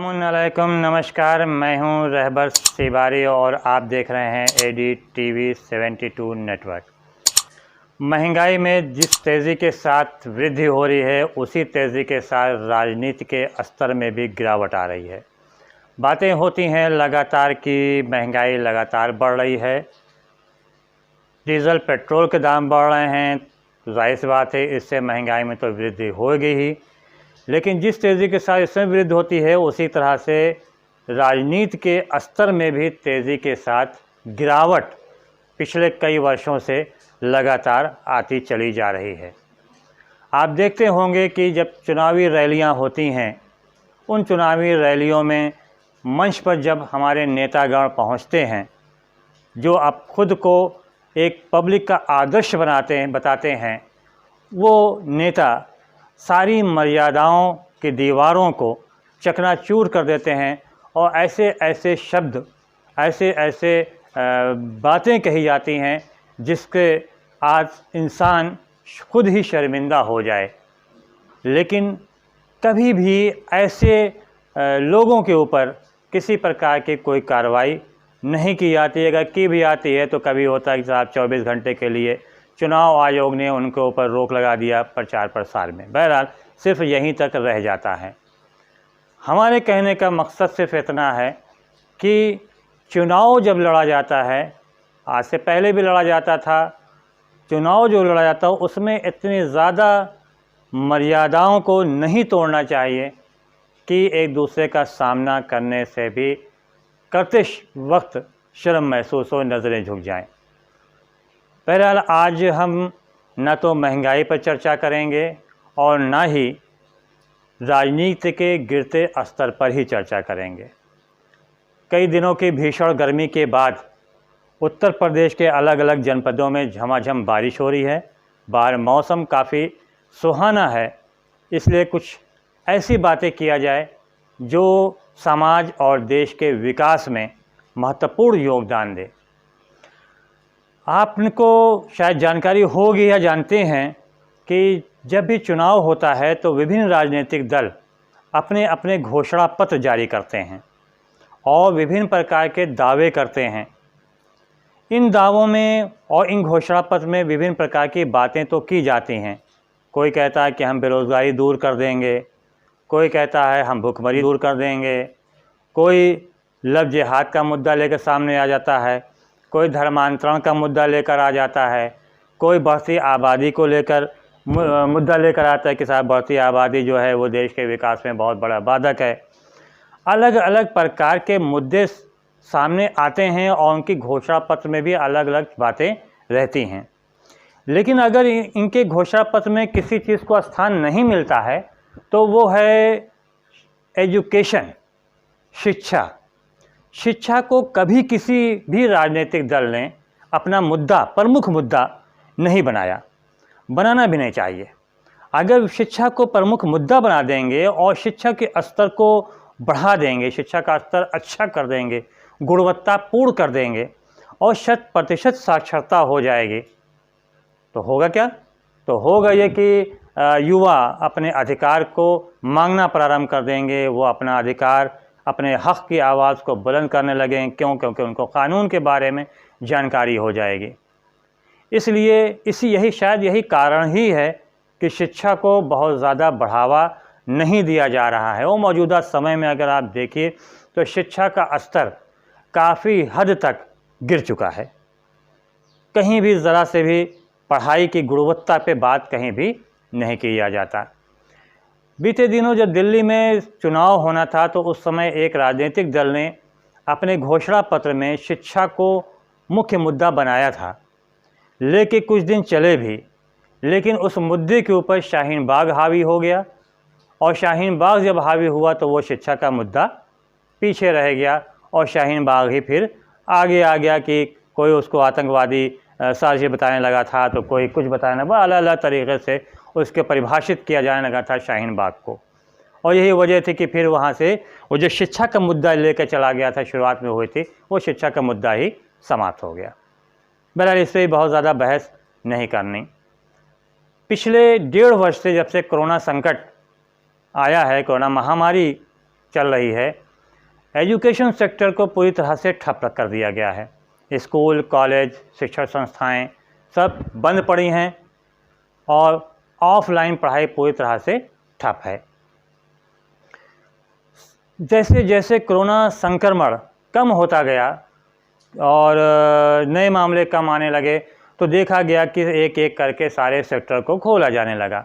अस्सलामुअलैकुम, नमस्कार। मैं हूं रहबर सिबारी और आप देख रहे हैं ADTV 72 नेटवर्क। महंगाई में जिस तेज़ी के साथ वृद्धि हो रही है, उसी तेज़ी के साथ राजनीति के स्तर में भी गिरावट आ रही है। बातें होती हैं लगातार कि महंगाई लगातार बढ़ रही है, डीज़ल पेट्रोल के दाम बढ़ रहे हैं, तो जाहिर सी बात है इससे महंगाई में तो वृद्धि होगी ही। लेकिन जिस तेज़ी के साथ इसमें वृद्धि होती है, उसी तरह से राजनीति के स्तर में भी तेज़ी के साथ गिरावट पिछले कई वर्षों से लगातार आती चली जा रही है। आप देखते होंगे कि जब चुनावी रैलियां होती हैं, उन चुनावी रैलियों में मंच पर जब हमारे नेतागण पहुंचते हैं, जो अब खुद को एक पब्लिक का आदर्श बताते हैं, वो नेता सारी मर्यादाओं की दीवारों को चकनाचूर कर देते हैं और ऐसे ऐसे शब्द, ऐसे ऐसे बातें कही जाती हैं जिसके आज इंसान खुद ही शर्मिंदा हो जाए। लेकिन कभी भी ऐसे लोगों के ऊपर किसी प्रकार की कोई कार्रवाई नहीं की जाती है। अगर की भी आती है तो कभी होता है कि साहब 24 घंटे के लिए चुनाव आयोग ने उनके ऊपर रोक लगा दिया प्रचार प्रसार में। बहरहाल सिर्फ यहीं तक रह जाता है। हमारे कहने का मकसद सिर्फ इतना है कि चुनाव जब लड़ा जाता है, आज से पहले भी लड़ा जाता था, चुनाव जो लड़ा जाता है उसमें इतनी ज़्यादा मर्यादाओं को नहीं तोड़ना चाहिए कि एक दूसरे का सामना करने से भी करते वक्त शर्म महसूस हो, नज़रें झुक जाएं। बहरहाल आज हम न तो महंगाई पर चर्चा करेंगे और न ही राजनीति के गिरते स्तर पर ही चर्चा करेंगे। कई दिनों की भीषण गर्मी के बाद उत्तर प्रदेश के अलग अलग जनपदों में झमाझम बारिश हो रही है। बाहर मौसम काफ़ी सुहाना है, इसलिए कुछ ऐसी बातें किया जाए जो समाज और देश के विकास में महत्वपूर्ण योगदान दे। आपको शायद जानकारी होगी या जानते हैं कि जब भी चुनाव होता है तो विभिन्न राजनीतिक दल अपने अपने घोषणा पत्र जारी करते हैं और विभिन्न प्रकार के दावे करते हैं। इन दावों में और इन घोषणा पत्र में विभिन्न प्रकार की बातें तो की जाती हैं। कोई कहता है कि हम बेरोज़गारी दूर कर देंगे, कोई कहता है हम भुखमरी दूर कर देंगे, कोई लव जिहाद का मुद्दा लेकर सामने आ जाता है, कोई धर्मांतरण का मुद्दा लेकर आ जाता है, कोई बढ़ती आबादी को लेकर मुद्दा लेकर आता है कि साहब बढ़ती आबादी जो है वो देश के विकास में बहुत बड़ा बाधक है। अलग अलग प्रकार के मुद्दे सामने आते हैं और उनकी घोषणा पत्र में भी अलग अलग बातें रहती हैं। लेकिन अगर इनके घोषणा पत्र में किसी चीज़ को स्थान नहीं मिलता है तो वो है एजुकेशन, शिक्षा। शिक्षा को कभी किसी भी राजनीतिक दल ने अपना मुद्दा, प्रमुख मुद्दा नहीं बनाया, बनाना भी नहीं चाहिए। अगर शिक्षा को प्रमुख मुद्दा बना देंगे और शिक्षा के स्तर को बढ़ा देंगे, शिक्षा का स्तर अच्छा कर देंगे, गुणवत्तापूर्ण कर देंगे और 100% साक्षरता हो जाएगी, तो होगा क्या? तो होगा ये कि युवा अपने अधिकार को मांगना प्रारंभ कर देंगे। वो अपना अधिकार, अपने हक़ की आवाज़ को बुलंद करने लगें। क्यों? क्योंकि उनको कानून के बारे में जानकारी हो जाएगी। इसलिए शायद यही कारण ही है कि शिक्षा को बहुत ज़्यादा बढ़ावा नहीं दिया जा रहा है। और मौजूदा समय में अगर आप देखिए तो शिक्षा का स्तर काफ़ी हद तक गिर चुका है। कहीं भी ज़रा से भी पढ़ाई की गुणवत्ता पे बात कहीं भी नहीं किया जाता। बीते दिनों जब दिल्ली में चुनाव होना था तो उस समय एक राजनीतिक दल ने अपने घोषणा पत्र में शिक्षा को मुख्य मुद्दा बनाया था, लेकिन कुछ दिन चले भी, लेकिन उस मुद्दे के ऊपर शाहीन बाग हावी हो गया और शाहीन बाग जब हावी हुआ तो वो शिक्षा का मुद्दा पीछे रह गया और शाहीन बाग ही फिर आगे आ गया कि कोई उसको आतंकवादी साजिश बताने लगा था, तो कोई कुछ बताने लगा। अलग अलग तरीक़े से उसके परिभाषित किया जाने लगा था शाहीन बाग को। और यही वजह थी कि फिर वहाँ से वो जो शिक्षा का मुद्दा लेकर चला गया था, शुरुआत में हुई थी, वो शिक्षा का मुद्दा ही समाप्त हो गया। बहरहाल इस पर बहुत ज़्यादा बहस नहीं करनी। पिछले 1.5 वर्ष से जब से कोरोना संकट आया है, कोरोना महामारी चल रही है, एजुकेशन सेक्टर को पूरी तरह से ठप कर दिया गया है। स्कूल, कॉलेज, शिक्षण संस्थाएं सब बंद पड़ी हैं और ऑफलाइन पढ़ाई पूरी तरह से ठप है। जैसे जैसे कोरोना संक्रमण कम होता गया और नए मामले कम आने लगे तो देखा गया कि एक एक करके सारे सेक्टर को खोला जाने लगा।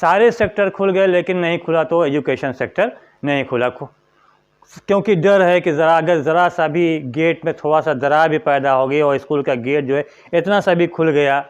सारे सेक्टर खुल गए लेकिन नहीं खुला तो एजुकेशन सेक्टर नहीं खुला, क्योंकि डर है कि अगर ज़रा सा भी गेट में थोड़ा सा दरार भी पैदा हो गई और स्कूल का गेट जो है इतना सा भी खुल गया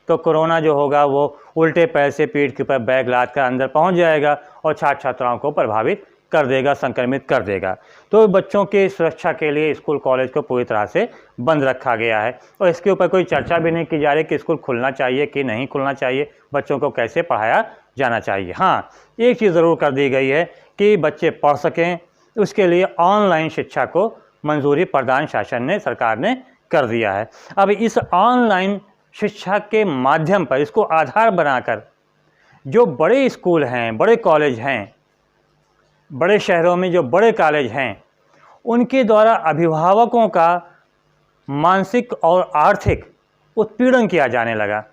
तो कोरोना जो होगा वो उल्टे पैर से पीठ के ऊपर बैग लाद कर अंदर पहुंच जाएगा और छात्र छात्राओं को प्रभावित कर देगा, संक्रमित कर देगा। तो बच्चों की सुरक्षा के लिए स्कूल कॉलेज को पूरी तरह से बंद रखा गया है और इसके ऊपर कोई चर्चा भी नहीं की जा रही कि स्कूल खुलना चाहिए कि नहीं खुलना चाहिए, बच्चों को कैसे पढ़ाया जाना चाहिए। हाँ, एक चीज़ ज़रूर कर दी गई है कि बच्चे पढ़ सकें, उसके लिए ऑनलाइन शिक्षा को मंजूरी प्रदान शासन ने, सरकार ने कर दिया है। अब इस ऑनलाइन शिक्षा के माध्यम पर इसको आधार बनाकर जो बड़े स्कूल हैं, बड़े कॉलेज हैं, बड़े शहरों में जो बड़े कॉलेज हैं, उनके द्वारा अभिभावकों का मानसिक और आर्थिक उत्पीड़न किया जाने लगा।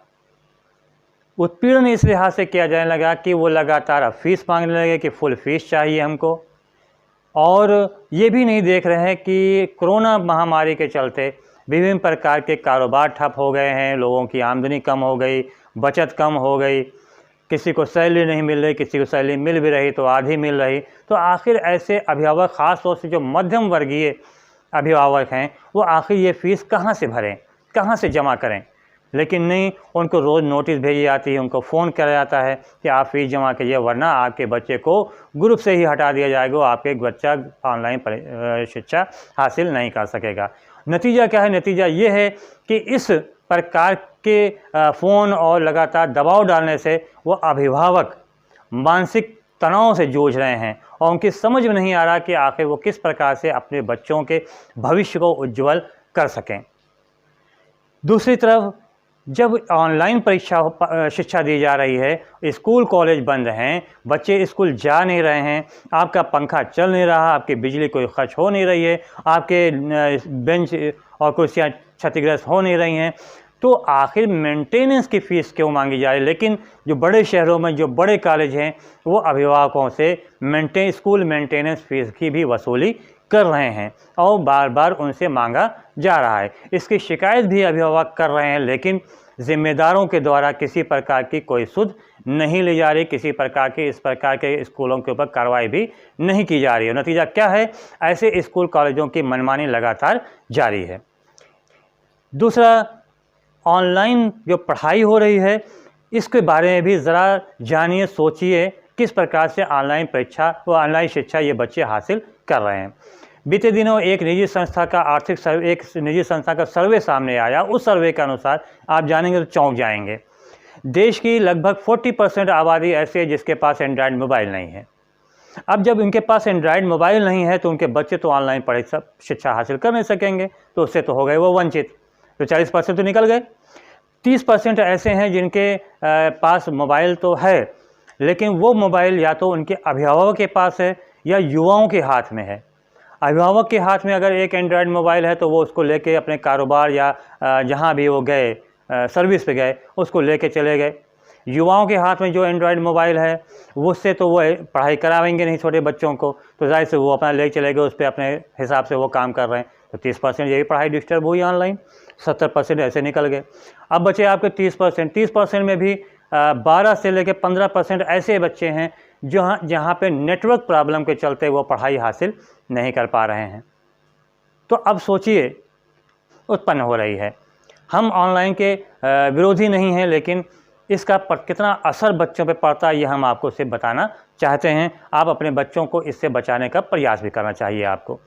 उत्पीड़न इस लिहाज से किया जाने लगा कि वो लगातार अब फीस मांगने लगे कि फुल फीस चाहिए हमको, और ये भी नहीं देख रहे हैं कि कोरोना महामारी के चलते विभिन्न प्रकार के कारोबार ठप हो गए हैं, लोगों की आमदनी कम हो गई, बचत कम हो गई, किसी को सैलरी नहीं मिल रही, किसी को सैलरी मिल भी रही तो आधी मिल रही। तो आखिर ऐसे अभिभावक, ख़ास तौर से जो मध्यम वर्गीय अभिभावक हैं, वो आखिर ये फ़ीस कहाँ से भरें, कहाँ से जमा करें। लेकिन नहीं, उनको रोज़ नोटिस भेजी जाती है, उनको फ़ोन किया जाता है कि आप फ़ीस जमा कीजिए वरना आपके बच्चे को ग्रुप से ही हटा दिया जाएगा, आपके बच्चा ऑनलाइन शिक्षा हासिल नहीं कर सकेगा। नतीजा क्या है? नतीजा ये है कि इस प्रकार के फ़ोन और लगातार दबाव डालने से वो अभिभावक मानसिक तनाव से जूझ रहे हैं और उनकी समझ में नहीं आ रहा कि आखिर वो किस प्रकार से अपने बच्चों के भविष्य को उज्ज्वल कर सकें। दूसरी तरफ जब ऑनलाइन शिक्षा दी जा रही है, स्कूल कॉलेज बंद हैं, बच्चे स्कूल जा नहीं रहे हैं, आपका पंखा चल नहीं रहा, आपकी बिजली कोई खर्च हो नहीं रही है, आपके बेंच और कुर्सियाँ क्षतिग्रस्त हो नहीं रही हैं, तो आखिर मेंटेनेंस की फ़ीस क्यों मांगी जा रही है? लेकिन जो बड़े शहरों में जो बड़े कॉलेज हैं वो अभिभावकों से स्कूल मेंटेनेंस फ़ीस की भी वसूली कर रहे हैं और बार बार उनसे मांगा जा रहा है। इसकी शिकायत भी अभिभावक कर रहे हैं, लेकिन ज़िम्मेदारों के द्वारा किसी प्रकार की कोई सुध नहीं ली जा रही, किसी प्रकार की इस प्रकार के स्कूलों के ऊपर कार्रवाई भी नहीं की जा रही है। नतीजा क्या है? ऐसे स्कूल कॉलेजों की मनमानी लगातार जारी है। दूसरा, ऑनलाइन जो पढ़ाई हो रही है इसके बारे में भी ज़रा जानिए, सोचिए किस प्रकार से ऑनलाइन शिक्षा ये बच्चे हासिल कर रहे हैं। बीते दिनों एक निजी संस्था का सर्वे सामने आया। उस सर्वे के अनुसार आप जानेंगे तो चौंक जाएंगे। देश की लगभग 40% आबादी ऐसी है जिसके पास एंड्रॉयड मोबाइल नहीं है। अब जब उनके पास एंड्रॉयड मोबाइल नहीं है तो उनके बच्चे तो ऑनलाइन शिक्षा हासिल कर नहीं सकेंगे, तो उससे तो हो गए वो वंचित। तो 40% तो निकल गए। 30% ऐसे हैं जिनके पास मोबाइल तो है, लेकिन वो मोबाइल या तो उनके अभिभावक के पास है या युवाओं के हाथ में है। अभिभावक के हाथ में अगर एक एंड्रॉयड मोबाइल है तो वो उसको लेके अपने कारोबार या जहाँ भी वो गए, सर्विस पे गए, उसको लेके चले गए। युवाओं के हाथ में जो एंड्रॉयड मोबाइल है उससे तो वो पढ़ाई करावेंगे नहीं छोटे बच्चों को, तो जाहिर से वो अपना ले चले गए, उस पर अपने हिसाब से वो काम कर रहे हैं। तो 30% यही पढ़ाई डिस्टर्ब हुई ऑनलाइन, 70% ऐसे निकल गए। अब बचे आपके 30% में भी 12 से लेकर 15% ऐसे बच्चे हैं जहाँ पे नेटवर्क प्रॉब्लम के चलते वो पढ़ाई हासिल नहीं कर पा रहे हैं। तो अब सोचिए उत्पन्न हो रही है। हम ऑनलाइन के विरोधी नहीं हैं, लेकिन इसका कितना असर बच्चों पे पड़ता है ये हम आपको सिर्फ बताना चाहते हैं। आप अपने बच्चों को इससे बचाने का प्रयास भी करना चाहिए आपको।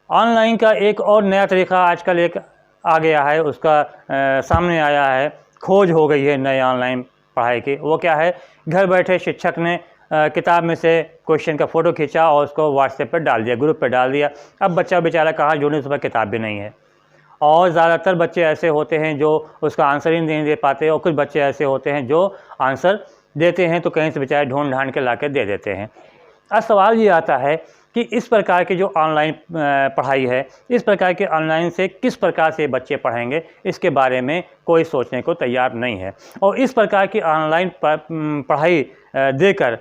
ऑनलाइन का एक और नया तरीका आजकल एक आ गया है, उसका सामने आया है, खोज हो गई है नए ऑनलाइन पढ़ाई की। वो क्या है? घर बैठे शिक्षक ने किताब में से क्वेश्चन का फ़ोटो खींचा और उसको व्हाट्सएप पर डाल दिया, ग्रुप पे डाल दिया। अब बच्चा बेचारा कहाँ ढूंढे, उस पर किताब भी नहीं है। और ज़्यादातर बच्चे ऐसे होते हैं जो उसका आंसर ही नहीं दे पाते, और कुछ बच्चे ऐसे होते हैं जो आंसर देते हैं तो कहीं से बेचारे ढूंढ ढांड के ला के दे देते हैं। अब सवाल ये आता है कि इस प्रकार की जो ऑनलाइन पढ़ाई है, इस प्रकार के ऑनलाइन से किस प्रकार से बच्चे पढ़ेंगे, इसके बारे में कोई सोचने को तैयार नहीं है। और इस प्रकार की ऑनलाइन पढ़ाई देकर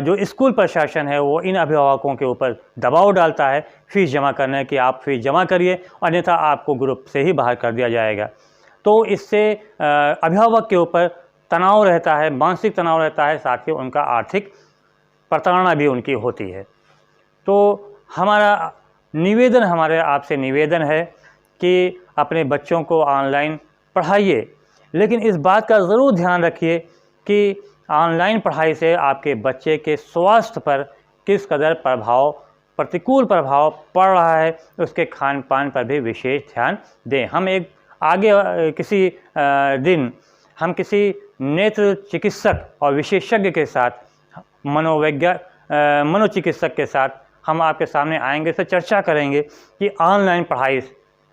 जो स्कूल प्रशासन है वो इन अभिभावकों के ऊपर दबाव डालता है फ़ीस जमा करने की, आप फ़ीस जमा करिए अन्यथा आपको ग्रुप से ही बाहर कर दिया जाएगा। तो इससे अभिभावक के ऊपर तनाव रहता है, मानसिक तनाव रहता है, साथ ही उनका आर्थिक प्रताड़ना भी उनकी होती है। तो हमारे आपसे निवेदन है कि अपने बच्चों को ऑनलाइन पढ़ाइए, लेकिन इस बात का ज़रूर ध्यान रखिए कि ऑनलाइन पढ़ाई से आपके बच्चे के स्वास्थ्य पर किस कदर प्रतिकूल प्रभाव पड़ रहा है, उसके खान पान पर भी विशेष ध्यान दें। हम किसी दिन हम किसी नेत्र चिकित्सक और विशेषज्ञ के साथ, मनोचिकित्सक के साथ हम आपके सामने आएंगे, इससे चर्चा करेंगे कि ऑनलाइन पढ़ाई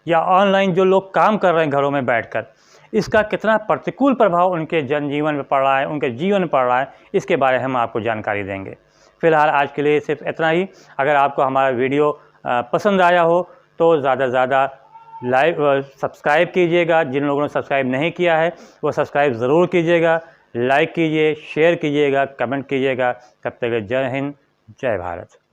या ऑनलाइन जो लोग काम कर रहे हैं घरों में बैठकर, इसका कितना प्रतिकूल प्रभाव उनके जनजीवन में पड़ रहा है, उनके जीवन में पड़ रहा है, इसके बारे में हम आपको जानकारी देंगे। फ़िलहाल आज के लिए सिर्फ इतना ही। अगर आपको हमारा वीडियो पसंद आया हो तो ज़्यादा से ज़्यादा सब्सक्राइब कीजिएगा। जिन लोगों ने सब्सक्राइब नहीं किया है वो सब्सक्राइब ज़रूर कीजिएगा, लाइक कीजिए, शेयर कीजिएगा, कमेंट कीजिएगा। तब तक जय हिंद, जय भारत।